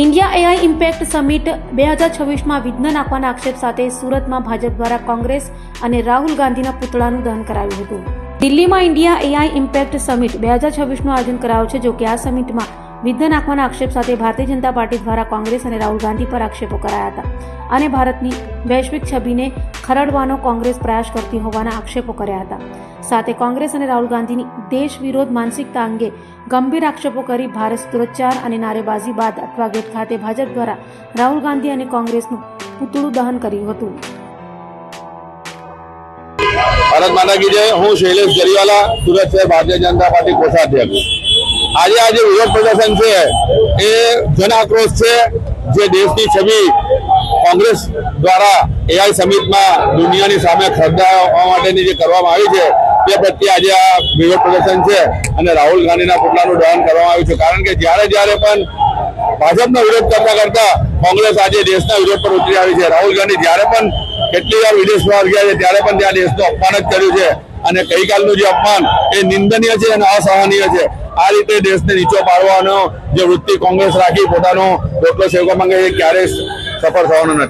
India AI impact summit 2026માં વિઘ્ન નાખવાના આક્ષેપ સાથે સુરતમાં ભાજપ દ્વારા કોંગ્રેસ અને રાહુલ ગાંધીના પુતળાનું દહન કરાયું હતું. દિલ્હીમાં ઇન્ડિયા એઆઈ ઇમ્પેક્ટ સમિટ 2026નું આયોજન કરાયું છે. જો કે આ સમિટમાં વિઘ્ન નાખવાના આક્ષેપ સાથે ભારતીય જનતા પાર્ટી દ્વારા કોંગ્રેસ અને રાહુલ ગાંધી પર આક્ષેપો કરાયા હતા અને ભારતની વૈશ્વિક છબીને ખરડવાનો કોંગ્રેસ પ્રયાસ કરતી હોવાના આક્ષેપો કર્યા હતા. સાથે કોંગ્રેસ અને રાહુલ ગાંધીની દેશ વિરોધ માનસિકતા અંગે ગંભીર આક્ષેપો કરી ભારત સૂત્રોચ્ચાર અને નારેબાજી બાદ અઠવા ગેટ ખાતે ભાજપ દ્વારા રાહુલ ગાંધી અને કોંગ્રેસનું પુતળું દહન કર્યું હતું. ભારત માતા કી જય. હું શૈલેષ જરીવાલા, સુરત શહેર ભારતીય જનતા પાર્ટી કોષાધ્યક્ષ. આજે વિરોધ પ્રદર્શન છે એ જન આક્રોશ છે, જે દેશની છબી કોંગ્રેસ દ્વારા એઆઈ સમિટમાં દુનિયાની સામે ખરડાવવા માટેની જે કરવામાં આવી છે તે પ્રત્યે આજે આ વિરોધ પ્રદર્શન છે અને રાહુલ ગાંધીના પુતળાનું દહન કરવામાં આવ્યું છે. કારણ કે જ્યારે પણ ભાજપનો વિરોધ કરતા કોંગ્રેસ આજે દેશના વિરોધ પર ઉતરી આવી છે. રાહુલ ગાંધી જ્યારે પણ કેટલી વાર વિદેશ પ્રવાસ ગયા છે ત્યારે પણ ત્યાં દેશનું અપમાન જ કર્યું છે અને ગઈકાલનું જે અપમાન એ નિંદનીય છે અને અસહનીય છે. આ રીતે દેશને નીચો પાડવાનો જે વૃત્તિ કોંગ્રેસ રાખી પોતાનો રોટલો સેવવા માંગે છે, ક્યારેય સફળ થવાનો નથી.